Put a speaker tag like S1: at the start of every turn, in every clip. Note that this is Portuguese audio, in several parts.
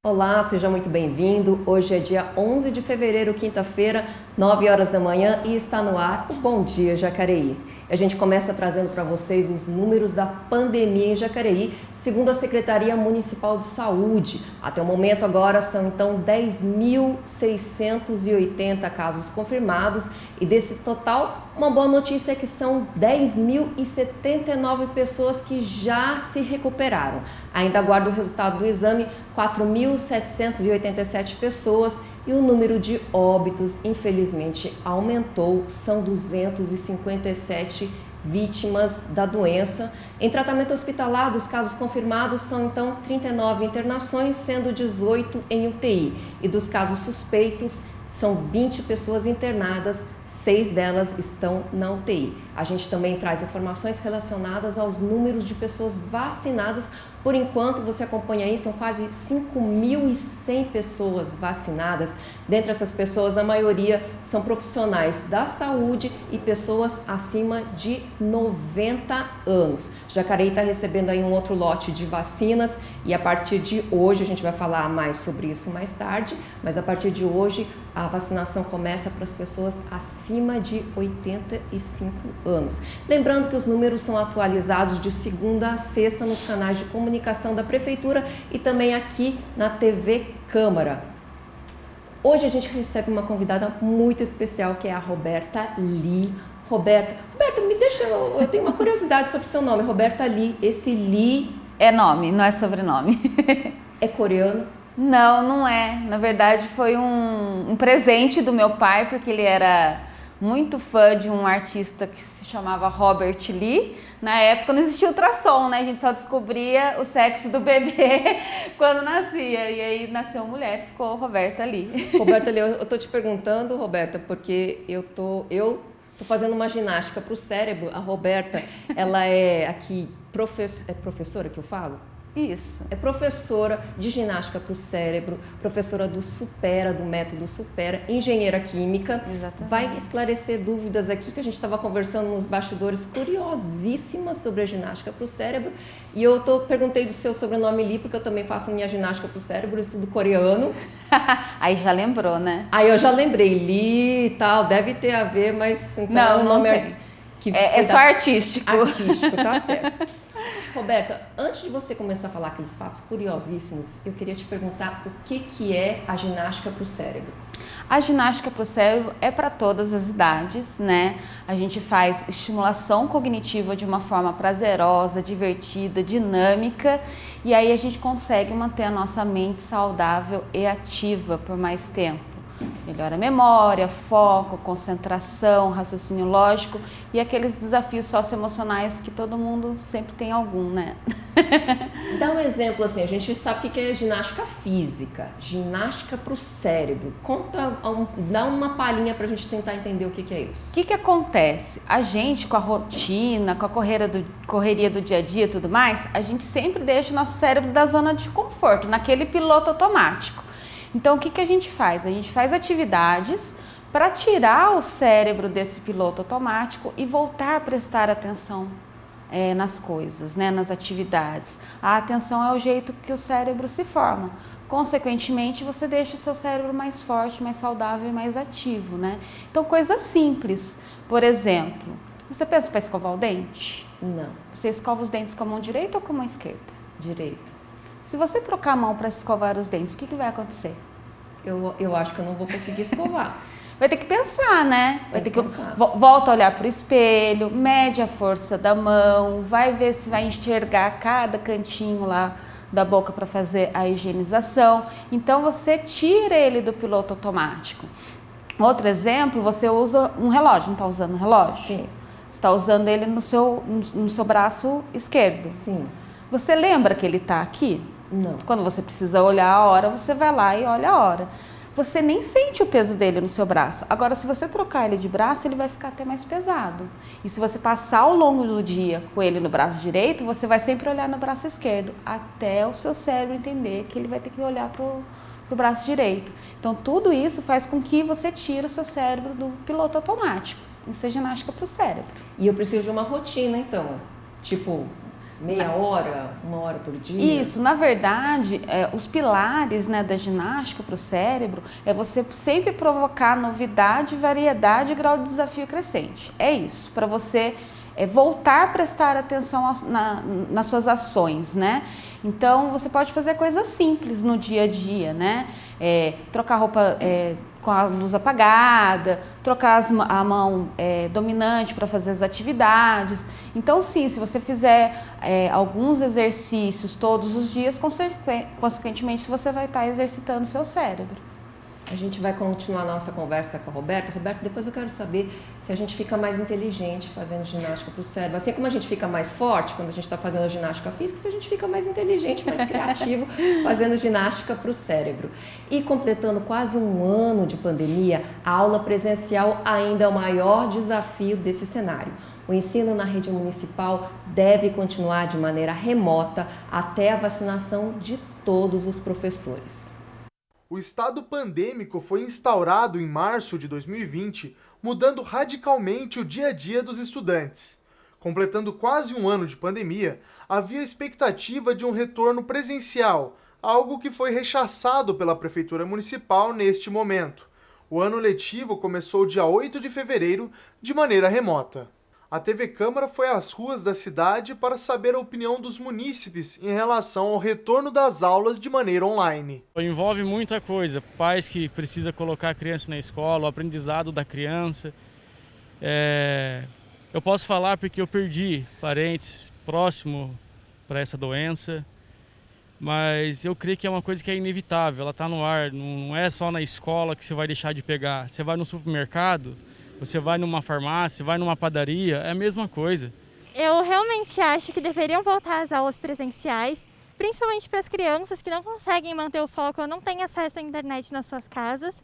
S1: Olá, seja muito bem-vindo. Hoje é dia 11 de fevereiro, quinta-feira, 9 horas da manhã e está no ar o Bom Dia Jacareí. A gente começa trazendo para vocês os números da pandemia em Jacareí, segundo a Secretaria Municipal de Saúde. Até o momento agora são então 10.680 casos confirmados e desse total, uma boa notícia é que são 10.079 pessoas que já se recuperaram. Ainda aguarda o resultado do exame, 4.787 pessoas e o número de óbitos, infelizmente, aumentou, são 257 vítimas da doença. Em tratamento hospitalar, dos casos confirmados, são então 39 internações, sendo 18 em UTI. E dos casos suspeitos, são 20 pessoas internadas, 6 delas estão na UTI. A gente também traz informações relacionadas aos números de pessoas vacinadas. Por enquanto, você acompanha aí, são quase 5.100 pessoas vacinadas. Dentre essas pessoas, a maioria são profissionais da saúde e pessoas acima de 90 anos. Jacareí está recebendo aí um outro lote de vacinas e a partir de hoje, a gente vai falar mais sobre isso mais tarde, mas a partir de hoje a vacinação começa para as pessoas acima de 85 anos. Lembrando que os números são atualizados de segunda a sexta nos canais de comunicação da Prefeitura e também aqui na TV Câmara. Hoje a gente recebe uma convidada muito especial que é a Roberta Lee. Roberta, me deixa, eu tenho uma curiosidade sobre o seu nome, Roberta Lee. Esse Lee
S2: é nome, não é sobrenome.
S1: É coreano?
S2: Não, não é. Na verdade foi um presente do meu pai, porque ele era muito fã de um artista que se chamava Robert Lee. Na época não existia ultrassom, né? A gente só descobria o sexo do bebê quando nascia. E aí nasceu mulher, ficou Roberta Lee.
S1: Roberta Lee, eu tô te perguntando, Roberta, porque eu tô fazendo uma ginástica para o cérebro. A Roberta, ela é aqui professora que eu falo?
S2: Isso.
S1: É professora de ginástica para o cérebro, professora do Supera, do método Supera, engenheira química.
S2: Exatamente.
S1: Vai esclarecer dúvidas aqui que a gente estava conversando nos bastidores, curiosíssimas sobre a ginástica para o cérebro. E eu perguntei do seu sobrenome Lee, porque eu também faço minha ginástica para o cérebro, estudo coreano.
S2: Aí já lembrou, né?
S1: Aí eu já lembrei, Lee e tal, deve ter a ver, mas então
S2: não,
S1: é um nome
S2: que é só artístico.
S1: Artístico, tá certo. Roberta, antes de você começar a falar aqueles fatos curiosíssimos, eu queria te perguntar o que é a ginástica para o cérebro?
S2: A ginástica para o cérebro é para todas as idades, né? A gente faz estimulação cognitiva de uma forma prazerosa, divertida, dinâmica, e aí a gente consegue manter a nossa mente saudável e ativa por mais tempo. Melhora a memória, foco, concentração, raciocínio lógico e aqueles desafios socioemocionais que todo mundo sempre tem algum, né?
S1: Dá um exemplo assim, a gente sabe o que é ginástica física, ginástica para o cérebro. Dá uma palhinha para a gente tentar entender o que é isso.
S2: O que acontece? A gente, com a rotina, com a correria do dia a dia e tudo mais, a gente sempre deixa o nosso cérebro da zona de conforto, naquele piloto automático. Então, o que a gente faz? A gente faz atividades para tirar o cérebro desse piloto automático e voltar a prestar atenção nas coisas, né? Nas atividades. A atenção é o jeito que o cérebro se forma. Consequentemente, você deixa o seu cérebro mais forte, mais saudável e mais ativo, né? Então, coisas simples. Por exemplo, você pensa para escovar o dente?
S1: Não.
S2: Você escova os dentes com a mão direita ou com a mão esquerda?
S1: Direita.
S2: Se você trocar a mão para escovar os dentes, o que vai acontecer?
S1: Eu acho que eu não vou conseguir escovar.
S2: Vai ter que pensar, né?
S1: Vai ter que pensar.
S2: Volta a olhar para o espelho, mede a força da mão, vai ver se vai enxergar cada cantinho lá da boca para fazer a higienização. Então, você tira ele do piloto automático. Outro exemplo, você usa um relógio. Não está usando um relógio?
S1: Sim.
S2: Você está usando ele no seu braço esquerdo.
S1: Sim.
S2: Você lembra que ele está aqui?
S1: Não.
S2: Quando você precisa olhar a hora, você vai lá e olha a hora. Você nem sente o peso dele no seu braço. Agora, se você trocar ele de braço, ele vai ficar até mais pesado. E se você passar ao longo do dia com ele no braço direito, você vai sempre olhar no braço esquerdo, até o seu cérebro entender que ele vai ter que olhar pro braço direito. Então, tudo isso faz com que você tire o seu cérebro do piloto automático. Isso é ginástica para o cérebro.
S1: E eu preciso de uma rotina, então. Tipo, Meia hora, 1 hora por dia?
S2: Isso, na verdade, os pilares, né, da ginástica para o cérebro é você sempre provocar novidade, variedade e grau de desafio crescente. É isso, para você voltar a prestar atenção nas suas ações, né? Então, você pode fazer coisas simples no dia a dia, né? Trocar roupa com a luz apagada, trocar a mão dominante para fazer as atividades. Então, sim, se você fizer alguns exercícios todos os dias, consequentemente você vai estar exercitando o seu cérebro.
S1: A gente vai continuar a nossa conversa com a Roberta. Roberta, depois eu quero saber se a gente fica mais inteligente fazendo ginástica para o cérebro. Assim como a gente fica mais forte quando a gente está fazendo ginástica física, se a gente fica mais inteligente, mais criativo fazendo ginástica para o cérebro. E completando quase 1 ano de pandemia, a aula presencial ainda é o maior desafio desse cenário. O ensino na rede municipal deve continuar de maneira remota até a vacinação de todos os professores.
S3: O estado pandêmico foi instaurado em março de 2020, mudando radicalmente o dia a dia dos estudantes. Completando quase 1 ano de pandemia, havia expectativa de um retorno presencial, algo que foi rechaçado pela Prefeitura Municipal neste momento. O ano letivo começou dia 8 de fevereiro, de maneira remota. A TV Câmara foi às ruas da cidade para saber a opinião dos munícipes em relação ao retorno das aulas de maneira online.
S4: Envolve muita coisa, pais que precisam colocar a criança na escola, o aprendizado da criança. Eu posso falar porque eu perdi parentes próximos para essa doença, mas eu creio que é uma coisa que é inevitável, ela está no ar, não é só na escola que você vai deixar de pegar. Você vai no supermercado, você vai numa farmácia, vai numa padaria, é a mesma coisa.
S5: Eu realmente acho que deveriam voltar às aulas presenciais, principalmente para as crianças que não conseguem manter o foco ou não têm acesso à internet nas suas casas.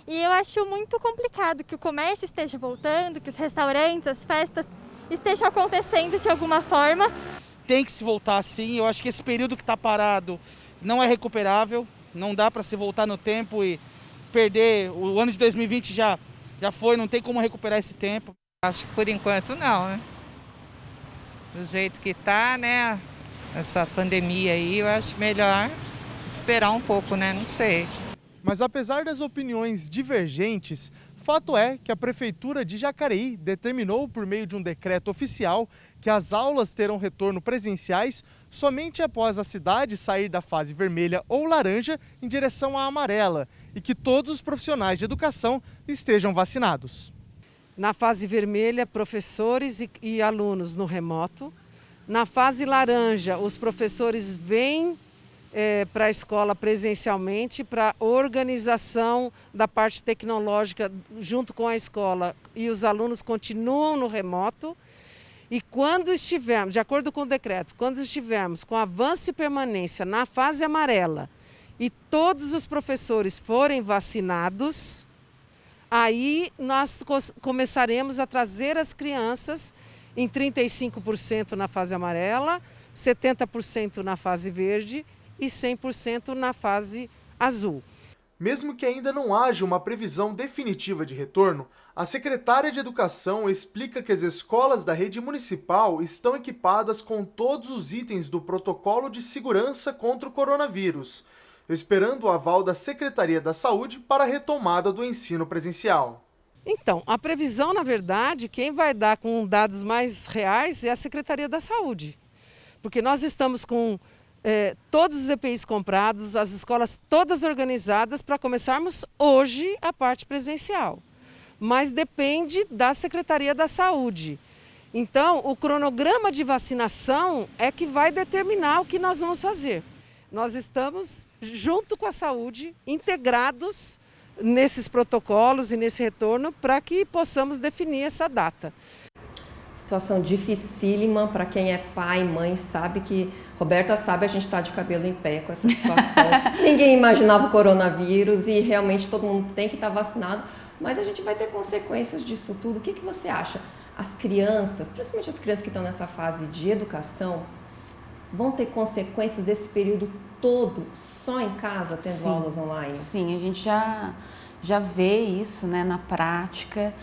S5: E eu acho muito complicado que o comércio esteja voltando, que os restaurantes, as festas estejam acontecendo de alguma forma.
S6: Tem que se voltar sim, eu acho que esse período que está parado não é recuperável, não dá para se voltar no tempo e perder. O ano de 2020 já foi, não tem como recuperar esse tempo.
S7: Acho que por enquanto não, né? Do jeito que tá, né? Essa pandemia aí, eu acho melhor esperar um pouco, né? Não sei.
S3: Mas apesar das opiniões divergentes, fato é que a Prefeitura de Jacareí determinou por meio de um decreto oficial que as aulas terão retorno presenciais somente após a cidade sair da fase vermelha ou laranja em direção à amarela e que todos os profissionais de educação estejam vacinados.
S8: Na fase vermelha, professores e alunos no remoto. Na fase laranja, os professores vêm para a escola presencialmente, para organização da parte tecnológica junto com a escola, e os alunos continuam no remoto. E quando estivermos, de acordo com o decreto, quando estivermos com avanço e permanência na fase amarela e todos os professores forem vacinados, aí nós começaremos a trazer as crianças em 35% na fase amarela, 70% na fase verde e 100% na fase azul.
S3: Mesmo que ainda não haja uma previsão definitiva de retorno, a secretária de Educação explica que as escolas da rede municipal estão equipadas com todos os itens do protocolo de segurança contra o coronavírus, esperando o aval da Secretaria da Saúde para a retomada do ensino presencial.
S8: Então, a previsão, na verdade, quem vai dar com dados mais reais é a Secretaria da Saúde, porque nós estamos com todos os EPIs comprados, as escolas todas organizadas para começarmos hoje a parte presencial. Mas depende da Secretaria da Saúde. Então, o cronograma de vacinação é que vai determinar o que nós vamos fazer. Nós estamos, junto com a saúde, integrados nesses protocolos e nesse retorno para que possamos definir essa data.
S1: Situação dificílima para quem é pai, mãe, sabe que... Roberta sabe, a gente está de cabelo em pé com essa situação. Ninguém imaginava o coronavírus e realmente todo mundo tem que estar vacinado, mas a gente vai ter consequências disso tudo. O que você acha? As crianças, principalmente as crianças que estão nessa fase de educação, vão ter consequências desse período todo só em casa, tendo aulas online?
S2: Sim, a gente já vê isso, né, na prática.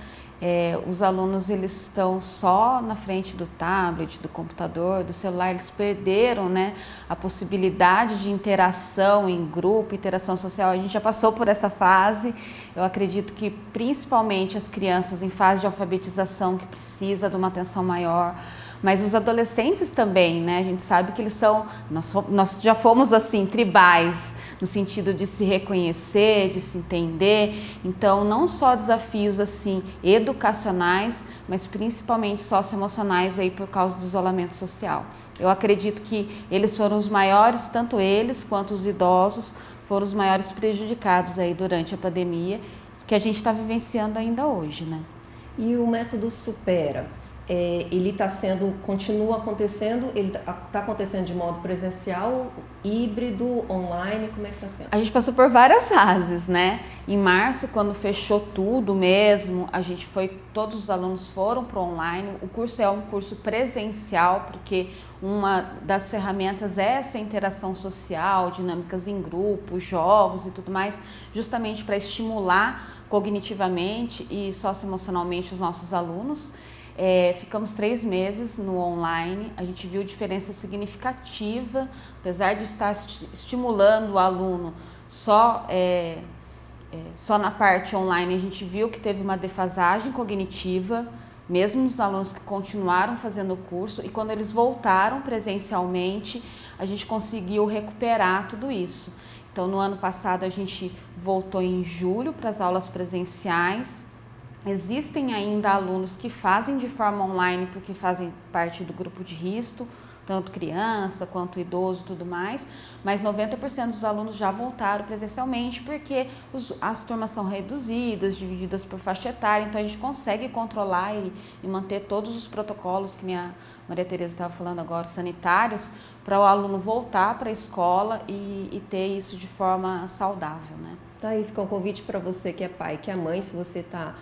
S2: os alunos eles estão só na frente do tablet, do computador, do celular, eles perderam, né, a possibilidade de interação em grupo, interação social. A gente já passou por essa fase. Eu acredito que principalmente as crianças em fase de alfabetização que precisa de uma atenção maior, mas os adolescentes também, né? A gente sabe que eles são, nós já fomos assim, tribais, no sentido de se reconhecer, de se entender. Então, não só desafios assim educacionais, mas principalmente socioemocionais aí por causa do isolamento social. Eu acredito que eles foram os maiores, tanto eles quanto os idosos, foram os maiores prejudicados aí durante a pandemia, que a gente está vivenciando ainda hoje, né?
S1: E o método Supera? Ele está continua acontecendo, ele está acontecendo de modo presencial, híbrido, online, como é que está sendo?
S2: A gente passou por várias fases, né? Em março, quando fechou tudo mesmo, todos os alunos foram para o online. O curso é um curso presencial, porque uma das ferramentas é essa interação social, dinâmicas em grupo, jogos e tudo mais, justamente para estimular cognitivamente e socioemocionalmente os nossos alunos. Ficamos 3 meses no online, a gente viu diferença significativa, apesar de estar estimulando o aluno só na parte online, a gente viu que teve uma defasagem cognitiva, mesmo nos alunos que continuaram fazendo o curso, e quando eles voltaram presencialmente, a gente conseguiu recuperar tudo isso. Então, no ano passado, a gente voltou em julho para as aulas presenciais. Existem ainda alunos que fazem de forma online porque fazem parte do grupo de risco, tanto criança quanto idoso e tudo mais, mas 90% dos alunos já voltaram presencialmente porque as turmas são reduzidas, divididas por faixa etária, então a gente consegue controlar e manter todos os protocolos, que nem a Maria Tereza estava falando agora, sanitários, para o aluno voltar para a escola e ter isso de forma saudável, né?
S1: Tá aí, fica um convite para você que é pai, que é mãe, se você está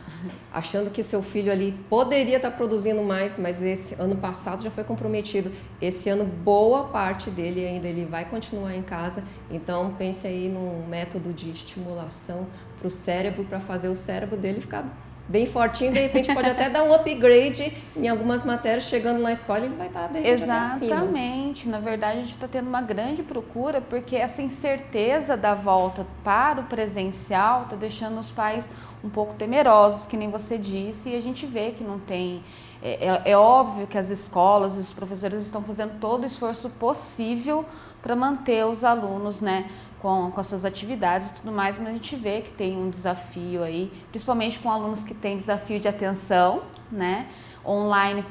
S1: achando que seu filho ali poderia estar produzindo mais, mas esse ano passado já foi comprometido. Esse ano, boa parte dele ainda ele vai continuar em casa. Então, pense aí num método de estimulação para o cérebro, para fazer o cérebro dele ficar bem fortinho. De repente, pode até dar um upgrade em algumas matérias. Chegando na escola, ele vai estar de repente até acima.
S2: Exatamente. Na verdade, a gente está tendo uma grande procura, porque essa incerteza da volta para o presencial está deixando os pais um pouco temerosos, que nem você disse, e a gente vê que não tem... É óbvio que as escolas e os professores estão fazendo todo o esforço possível para manter os alunos, né, com as suas atividades e tudo mais, mas a gente vê que tem um desafio aí, principalmente com alunos que têm desafio de atenção, né? Online,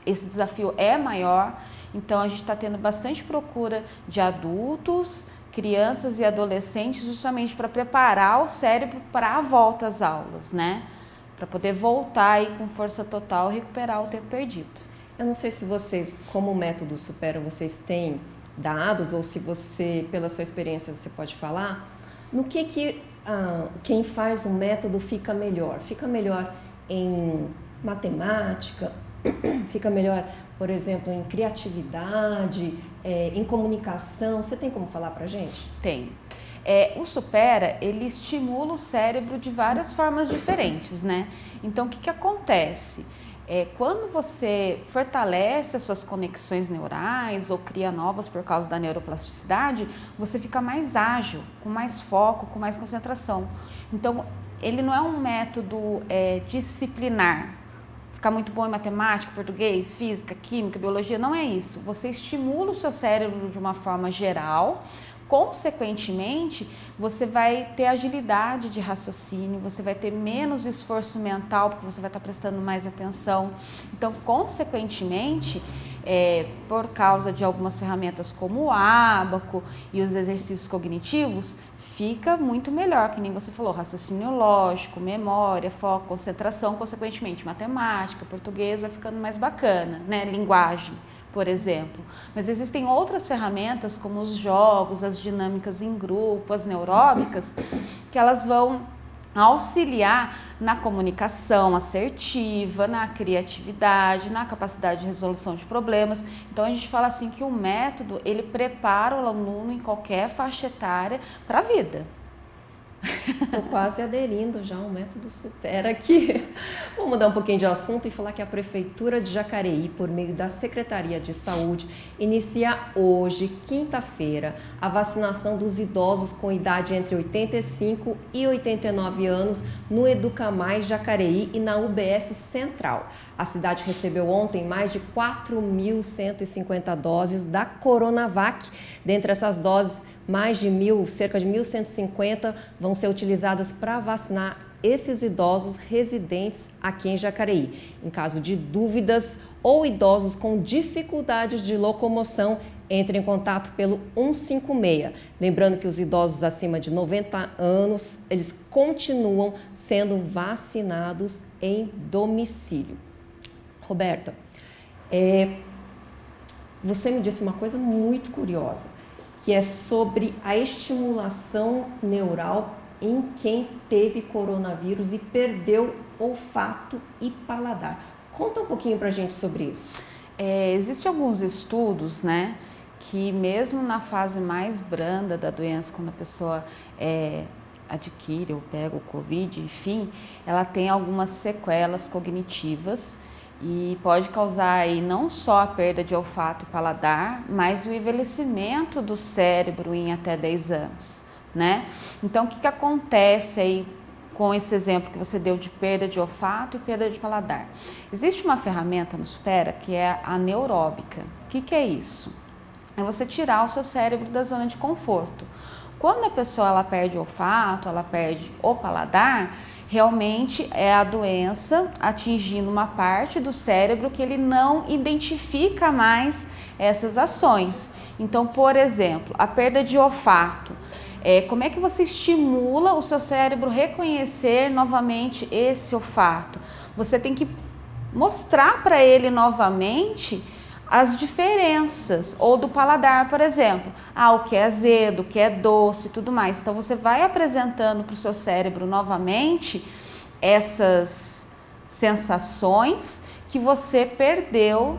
S2: esse desafio é maior, então a gente está tendo bastante procura de adultos, crianças e adolescentes, justamente para preparar o cérebro para a volta às aulas, né? Para poder voltar aí com força total e recuperar o tempo perdido.
S1: Eu não sei se vocês, como método Supera, vocês têm dados, ou se você, pela sua experiência, você pode falar, no que quem faz o método fica melhor? Fica melhor em matemática, fica melhor, por exemplo, em criatividade, em comunicação. Você tem como falar pra gente?
S2: Tem. O Supera, ele estimula o cérebro de várias formas diferentes, né? Então, o que acontece? Quando você fortalece as suas conexões neurais ou cria novas por causa da neuroplasticidade, você fica mais ágil, com mais foco, com mais concentração. Então, ele não é um método disciplinar. Ficar muito bom em matemática, português, física, química, biologia, não é isso. Você estimula o seu cérebro de uma forma geral. Consequentemente, você vai ter agilidade de raciocínio, você vai ter menos esforço mental, porque você vai estar prestando mais atenção. Então, consequentemente, por causa de algumas ferramentas como o ábaco e os exercícios cognitivos, fica muito melhor, que nem você falou, raciocínio lógico, memória, foco, concentração, consequentemente, matemática, português vai ficando mais bacana, né? Linguagem, por exemplo. Mas existem outras ferramentas, como os jogos, as dinâmicas em grupo, as neuróbicas, que elas vão auxiliar na comunicação assertiva, na criatividade, na capacidade de resolução de problemas. Então, a gente fala assim que o método, ele prepara o aluno em qualquer faixa etária para a vida.
S1: Estou quase aderindo já ao método Supera aqui. Vamos mudar um pouquinho de assunto e falar que a Prefeitura de Jacareí, por meio da Secretaria de Saúde, inicia hoje, quinta-feira, a vacinação dos idosos com idade entre 85 e 89 anos no Educa Mais Jacareí e na UBS Central. A cidade recebeu ontem mais de 4.150 doses da Coronavac. Dentre essas doses, cerca de 1.150 vão ser utilizadas para vacinar esses idosos residentes aqui em Jacareí. Em caso de dúvidas ou idosos com dificuldades de locomoção, entre em contato pelo 156. Lembrando que os idosos acima de 90 anos, eles continuam sendo vacinados em domicílio. Roberta, você me disse uma coisa muito curiosa, que é sobre a estimulação neural em quem teve coronavírus e perdeu olfato e paladar. Conta um pouquinho pra gente sobre isso.
S2: Existem alguns estudos, né, que mesmo na fase mais branda da doença, quando a pessoa adquire ou pega o Covid, enfim, ela tem algumas sequelas cognitivas e pode causar aí não só a perda de olfato e paladar, mas o envelhecimento do cérebro em até 10 anos, né? Então, o que acontece aí com esse exemplo que você deu de perda de olfato e perda de paladar? Existe uma ferramenta no Supera que é a neuróbica. O que é isso? É você tirar o seu cérebro da zona de conforto. Quando a pessoa ela perde o olfato, ela perde o paladar, realmente é a doença atingindo uma parte do cérebro que ele não identifica mais essas ações. Então, por exemplo, a perda de olfato. Como é que você estimula o seu cérebro reconhecer novamente esse olfato? Você tem que mostrar para ele novamente as diferenças, ou do paladar, por exemplo, o que é azedo, o que é doce e tudo mais. Então você vai apresentando para o seu cérebro novamente essas sensações que você perdeu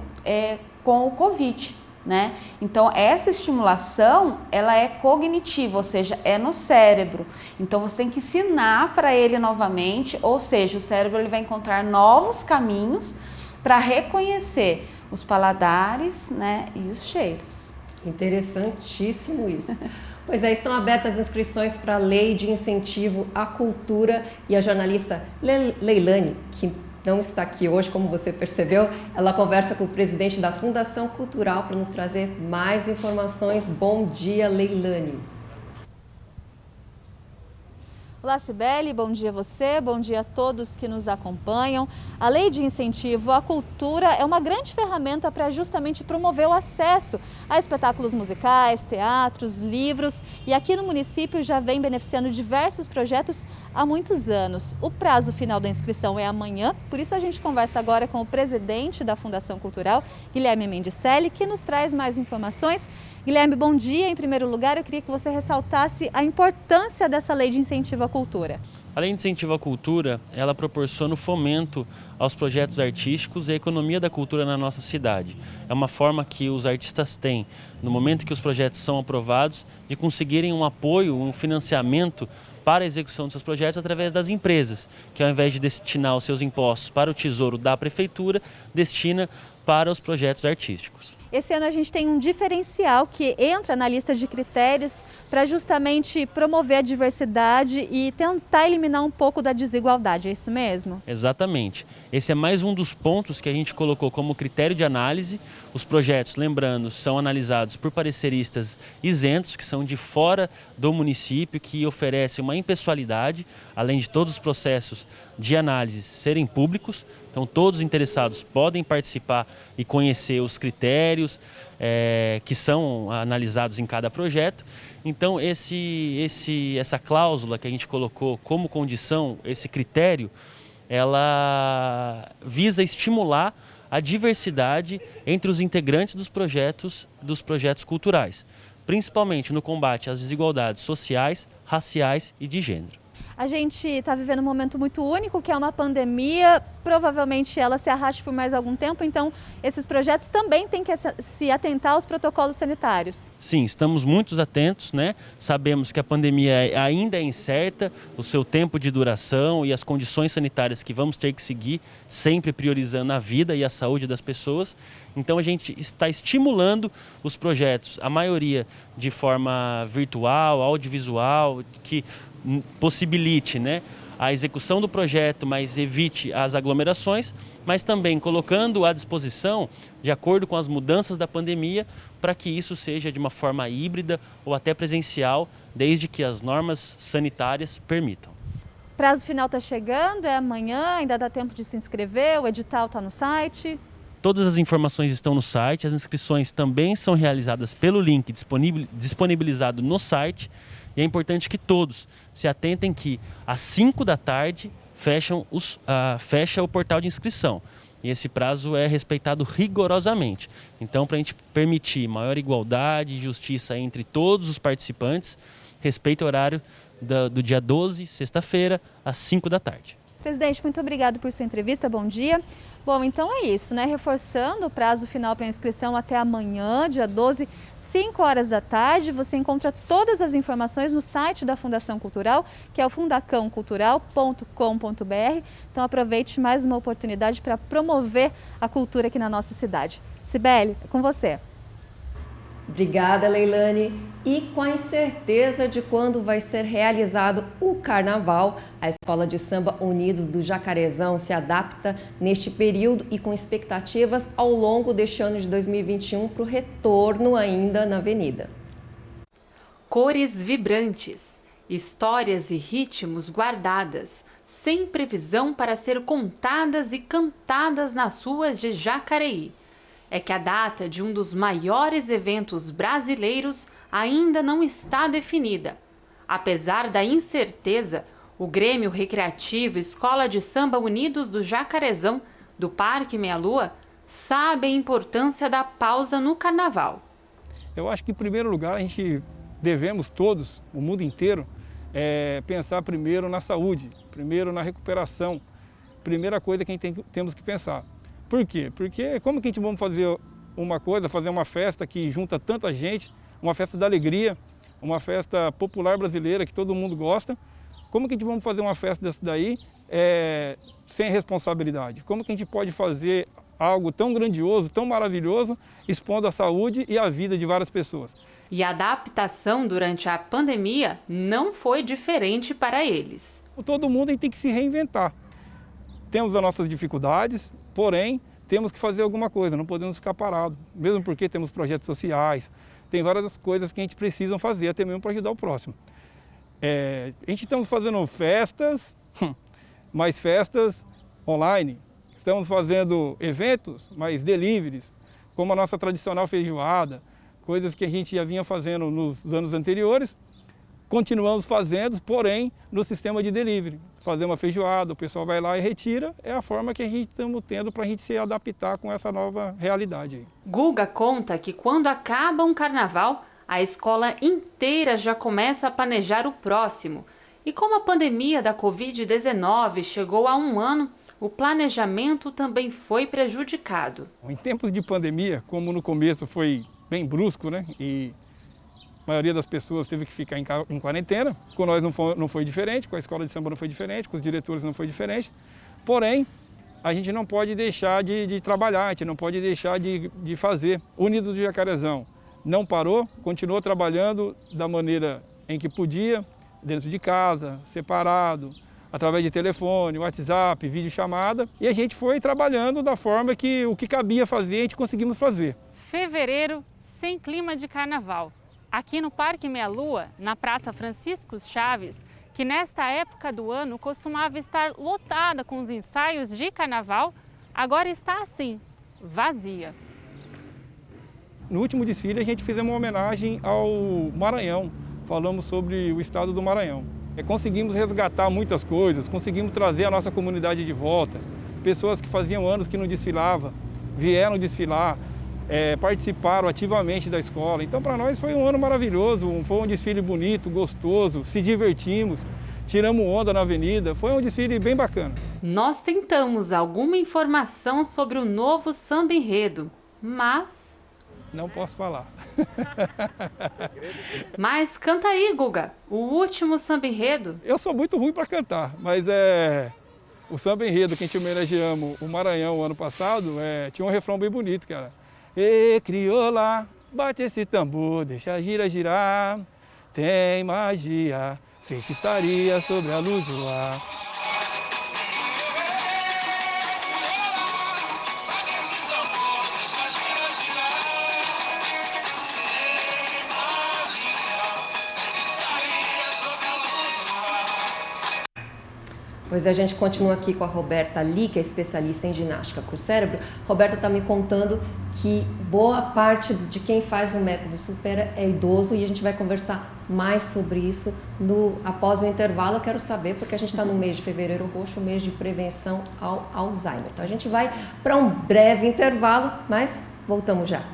S2: com o Covid, né? Então essa estimulação, ela é cognitiva, ou seja, é no cérebro. Então você tem que ensinar para ele novamente, ou seja, o cérebro ele vai encontrar novos caminhos para reconhecer os paladares, né, e os cheiros.
S1: Interessantíssimo isso. Pois é, estão abertas as inscrições para a Lei de Incentivo à Cultura e a jornalista Leilane, que não está aqui hoje, como você percebeu, ela conversa com o presidente da Fundação Cultural para nos trazer mais informações. Bom dia, Leilane.
S9: Olá, Cibele, bom dia a você, bom dia a todos que nos acompanham. A Lei de Incentivo à Cultura é uma grande ferramenta para justamente promover o acesso a espetáculos musicais, teatros, livros, e aqui no município já vem beneficiando diversos projetos há muitos anos. O prazo final da inscrição é amanhã, por isso a gente conversa agora com o presidente da Fundação Cultural, Guilherme Mendicelli, que nos traz mais informações. Guilherme, bom dia. Em primeiro lugar, eu queria que você ressaltasse a importância dessa lei de incentivo à cultura.
S10: A lei de incentivo à cultura, ela proporciona o fomento aos projetos artísticos e a economia da cultura na nossa cidade. É uma forma que os artistas têm, no momento que os projetos são aprovados, de conseguirem um apoio, um financiamento para a execução dos seus projetos através das empresas, que ao invés de destinar os seus impostos para o tesouro da prefeitura, destina para os projetos artísticos.
S9: Esse ano a gente tem um diferencial que entra na lista de critérios para justamente promover a diversidade e tentar eliminar um pouco da desigualdade, é isso mesmo?
S10: Exatamente. Esse é mais um dos pontos que a gente colocou como critério de análise. Os projetos, lembrando, são analisados por pareceristas isentos, que são de fora do município, que oferecem uma impessoalidade, além de todos os processos de análise serem públicos. Então todos os interessados podem participar e conhecer os critérios que são analisados em cada projeto. Então essa cláusula que a gente colocou como condição, esse critério, ela visa estimular a diversidade entre os integrantes dos projetos culturais, principalmente no combate às desigualdades sociais, raciais e de gênero.
S9: A gente está vivendo um momento muito único, que é uma pandemia, provavelmente ela se arraste por mais algum tempo, então esses projetos também têm que se atentar aos protocolos sanitários.
S10: Sim, estamos muito atentos, né? Sabemos que a pandemia ainda é incerta, o seu tempo de duração e as condições sanitárias que vamos ter que seguir, sempre priorizando a vida e a saúde das pessoas. Então a gente está estimulando os projetos, a maioria de forma virtual, audiovisual, que possibilite, né, a execução do projeto, mas evite as aglomerações, mas também colocando à disposição, de acordo com as mudanças da pandemia, para que isso seja de uma forma híbrida ou até presencial, desde que as normas sanitárias permitam.
S9: O prazo final está chegando, é amanhã, ainda dá tempo de se inscrever, o edital está no site.
S10: Todas as informações estão no site, as inscrições também são realizadas pelo link disponibilizado no site. E é importante que todos se atentem que às 5 da tarde fecha o portal de inscrição. E esse prazo é respeitado rigorosamente. Então, para a gente permitir maior igualdade e justiça entre todos os participantes, respeita o horário do dia 12, sexta-feira, às 5 da tarde.
S9: Presidente, muito obrigado por sua entrevista, bom dia. Bom, então é isso, né? Reforçando o prazo final para inscrição até amanhã, dia 12, 5 horas da tarde. Você encontra todas as informações no site da Fundação Cultural, que é o fundacãocultural.com.br. Então aproveite mais uma oportunidade para promover a cultura aqui na nossa cidade. Cibele, é com você.
S1: Obrigada, Leilane. E com a incerteza de quando vai ser realizado o Carnaval, a Escola de Samba Unidos do Jacarezão se adapta neste período e com expectativas ao longo deste ano de 2021 para o retorno ainda na Avenida.
S11: Cores vibrantes, histórias e ritmos guardadas, sem previsão para ser contadas e cantadas nas ruas de Jacareí. É que a data de um dos maiores eventos brasileiros ainda não está definida. Apesar da incerteza, o Grêmio Recreativo Escola de Samba Unidos do Jacarezão, do Parque Meia Lua, sabe a importância da pausa no Carnaval.
S12: Eu acho que, em primeiro lugar, a gente devemos todos, o mundo inteiro, pensar primeiro na saúde, primeiro na recuperação. Primeira coisa que temos que pensar. Por quê? Porque como que a gente vamos fazer uma coisa, fazer uma festa que junta tanta gente, uma festa da alegria, uma festa popular brasileira que todo mundo gosta, como que a gente vamos fazer uma festa dessa daí sem responsabilidade? Como que a gente pode fazer algo tão grandioso, tão maravilhoso, expondo a saúde e a vida de várias pessoas?
S11: E a adaptação durante a pandemia não foi diferente para eles.
S12: Todo mundo tem que se reinventar. Temos as nossas dificuldades, porém, temos que fazer alguma coisa, não podemos ficar parados. Mesmo porque temos projetos sociais, tem várias coisas que a gente precisa fazer, até mesmo para ajudar o próximo. A gente estamos fazendo festas, mas festas online. Estamos fazendo eventos, mas deliveries, como a nossa tradicional feijoada, coisas que a gente já vinha fazendo nos anos anteriores. Continuamos fazendo, porém, no sistema de delivery. Fazer uma feijoada, o pessoal vai lá e retira, é a forma que a gente estamos tendo para a gente se adaptar com essa nova realidade aí.
S11: Guga conta que quando acaba um carnaval, a escola inteira já começa a planejar o próximo. E como a pandemia da Covid-19 chegou a 1 ano, o planejamento também foi prejudicado.
S12: Em tempos de pandemia, como no começo foi bem brusco, né? E a maioria das pessoas teve que ficar em quarentena. Com nós não foi diferente, com a escola de samba não foi diferente, com os diretores não foi diferente. Porém, a gente não pode deixar de trabalhar, a gente não pode deixar de fazer. Unidos do Jacarezão não parou, continuou trabalhando da maneira em que podia, dentro de casa, separado, através de telefone, WhatsApp, videochamada. E a gente foi trabalhando da forma que o que cabia fazer, a gente conseguimos fazer.
S2: Fevereiro sem clima de carnaval. Aqui no Parque Meia Lua, na Praça Francisco Chaves, que nesta época do ano costumava estar lotada com os ensaios de carnaval, agora está assim, vazia.
S12: No último desfile a gente fez uma homenagem ao Maranhão, falamos sobre o estado do Maranhão. Conseguimos resgatar muitas coisas, conseguimos trazer a nossa comunidade de volta. Pessoas que faziam anos que não desfilavam, vieram desfilar, participaram ativamente da escola. Então, para nós foi um ano maravilhoso, foi um desfile bonito, gostoso, se divertimos. tiramos onda na avenida, foi um desfile bem bacana.
S11: Nós tentamos alguma informação sobre o novo samba enredo, mas...
S12: Não posso falar.
S11: Mas canta aí, Guga, o último samba enredo.
S12: Eu sou muito ruim para cantar, mas o samba enredo que a gente homenageamos o Maranhão ano passado, tinha um refrão bem bonito, cara. Ê, crioula, bate esse tambor, deixa girar, tem magia, feitiçaria sobre a luz do luar.
S1: Pois a gente continua aqui com a Roberta Lee, que é especialista em ginástica para o cérebro. Roberta está me contando que boa parte de quem faz o método Supera é idoso e a gente vai conversar mais sobre isso após o intervalo. Eu quero saber, porque a gente está no mês de Fevereiro Roxo, o mês de prevenção ao Alzheimer. Então a gente vai para um breve intervalo, mas voltamos já.